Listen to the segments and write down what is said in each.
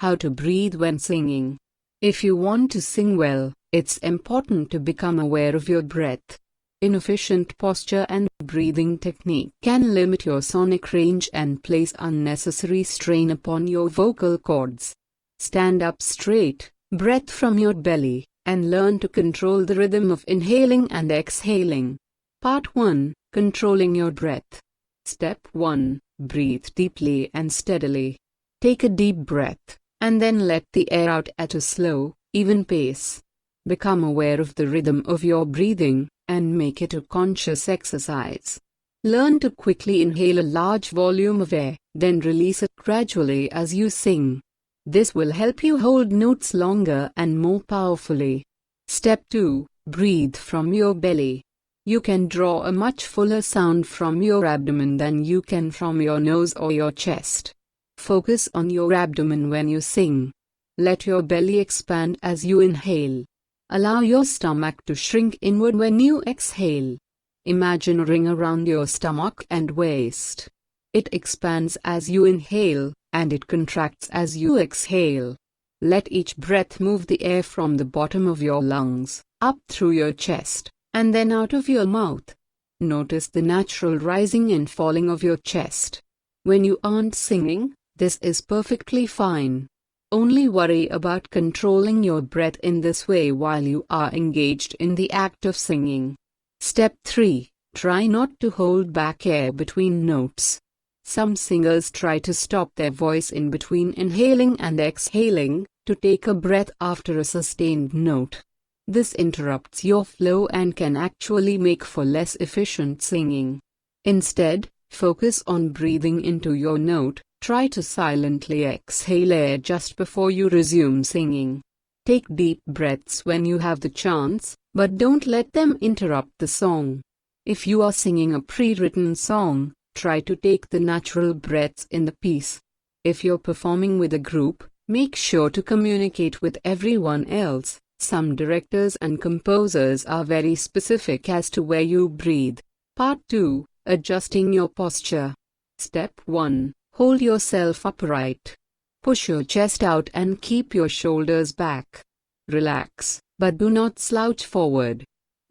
How to breathe when singing. If you want to sing well, it's important to become aware of your breath. Inefficient posture and breathing technique can limit your sonic range and place unnecessary strain upon your vocal cords. Stand up straight, breath from your belly, and learn to control the rhythm of inhaling and exhaling. Part 1. Controlling your breath. Step 1. Breathe deeply and steadily. Take a deep breath, and then let the air out at a slow, even pace. Become aware of the rhythm of your breathing, and make it a conscious exercise. Learn to quickly inhale a large volume of air, then release it gradually as you sing. This will help you hold notes longer and more powerfully. Step 2. Breathe from your belly. You can draw a much fuller sound from your abdomen than you can from your nose or your chest. Focus on your abdomen when you sing. Let your belly expand as you inhale. Allow your stomach to shrink inward when you exhale. Imagine a ring around your stomach and waist. It expands as you inhale, and it contracts as you exhale. Let each breath move the air from the bottom of your lungs, up through your chest, and then out of your mouth. Notice the natural rising and falling of your chest. When you aren't singing, this is perfectly fine. Only worry about controlling your breath in this way while you are engaged in the act of singing. Step 3. Try not to hold back air between notes. Some singers try to stop their voice in between inhaling and exhaling, to take a breath after a sustained note. This interrupts your flow and can actually make for less efficient singing. Instead, focus on breathing into your note. Try to silently exhale air just before you resume singing. Take deep breaths when you have the chance, but don't let them interrupt the song. If you are singing a pre-written song, try to take the natural breaths in the piece. If you're performing with a group, make sure to communicate with everyone else. Some directors and composers are very specific as to where you breathe. Part 2. Adjusting your posture. Step 1. Hold yourself upright. Push your chest out and keep your shoulders back. Relax, but do not slouch forward.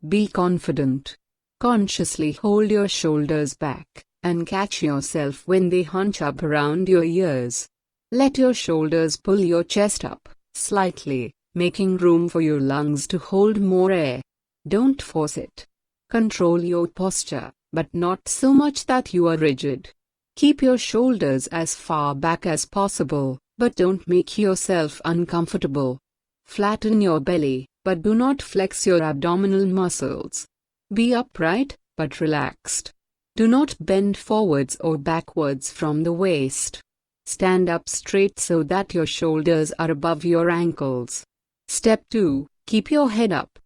Be confident. Consciously hold your shoulders back, and catch yourself when they hunch up around your ears. Let your shoulders pull your chest up, slightly, making room for your lungs to hold more air. Don't force it. Control your posture, but not so much that you are rigid. Keep your shoulders as far back as possible, but don't make yourself uncomfortable. Flatten your belly, but do not flex your abdominal muscles. Be upright, but relaxed. Do not bend forwards or backwards from the waist. Stand up straight so that your shoulders are above your ankles. Step 2. Keep your head up.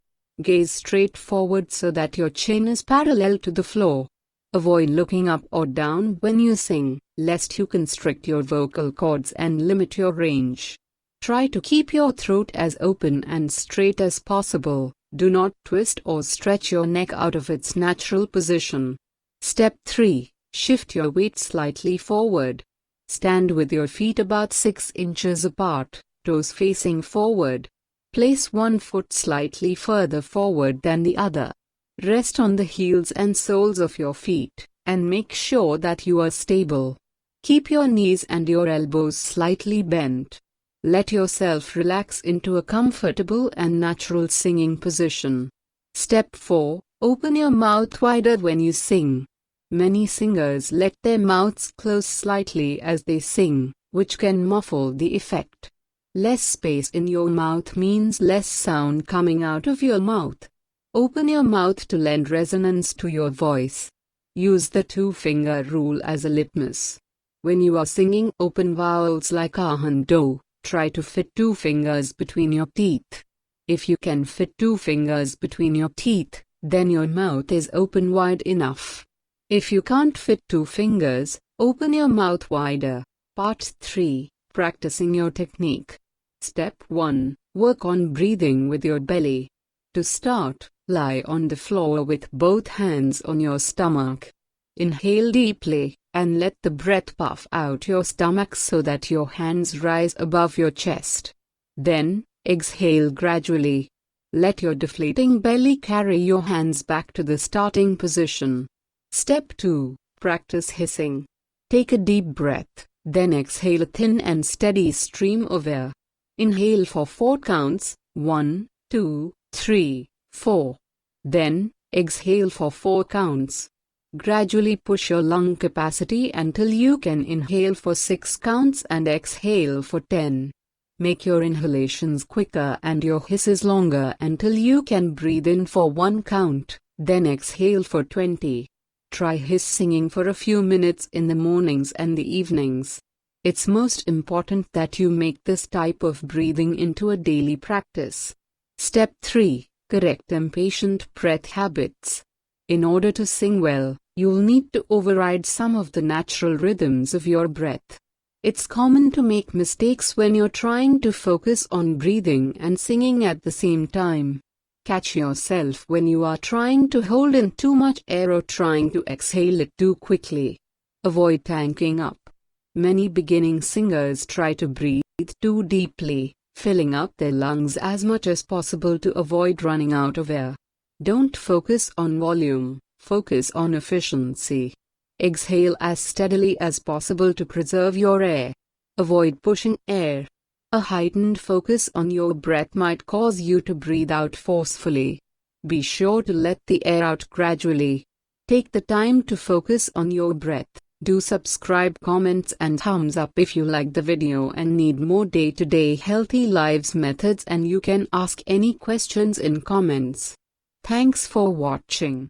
Gaze straight forward so that your chin is parallel to the floor. Avoid looking up or down when you sing, lest you constrict your vocal cords and limit your range. Try to keep your throat as open and straight as possible. Do not twist or stretch your neck out of its natural position. Step 3. Shift your weight slightly forward. Stand with your feet about 6 inches apart, toes facing forward. Place one foot slightly further forward than the other. Rest on the heels and soles of your feet, and make sure that you are stable. Keep your knees and your elbows slightly bent. Let yourself relax into a comfortable and natural singing position. Step 4. Open your mouth wider when you sing. Many singers let their mouths close slightly as they sing, which can muffle the effect. Less space in your mouth means less sound coming out of your mouth. Open your mouth to lend resonance to your voice. Use the 2-finger rule as a litmus. When you are singing open vowels like ah and do, try to fit 2 fingers between your teeth. If you can fit 2 fingers between your teeth, then your mouth is open wide enough. If you can't fit 2 fingers, open your mouth wider. Part 3. Practicing your technique. Step 1. Work on breathing with your belly. To start, lie on the floor with both hands on your stomach. Inhale deeply, and let the breath puff out your stomach so that your hands rise above your chest. Then, exhale gradually. Let your deflating belly carry your hands back to the starting position. Step 2. Practice hissing. Take a deep breath, then exhale a thin and steady stream of air. Inhale for 4 counts, 1, 2, 3, 4. Then, exhale for 4 counts. Gradually push your lung capacity until you can inhale for 6 counts and exhale for 10. Make your inhalations quicker and your hisses longer until you can breathe in for 1 count, then exhale for 20. Try hiss singing for a few minutes in the mornings and the evenings. It's most important that you make this type of breathing into a daily practice. Step 3. Correct impatient pret habits. In order to sing well, you'll need to override some of the natural rhythms of your breath. It's common to make mistakes when you're trying to focus on breathing and singing at the same time. Catch yourself when you are trying to hold in too much air or trying to exhale it too quickly. Avoid tanking up. Many beginning singers try to breathe too deeply, filling up their lungs as much as possible to avoid running out of air. Don't focus on volume, focus on efficiency. Exhale as steadily as possible to preserve your air. Avoid pushing air. A heightened focus on your breath might cause you to breathe out forcefully. Be sure to let the air out gradually. Take the time to focus on your breath. Do subscribe, comments and thumbs up if you like the video and need more day-to-day healthy lives methods, and you can ask any questions in comments. Thanks for watching.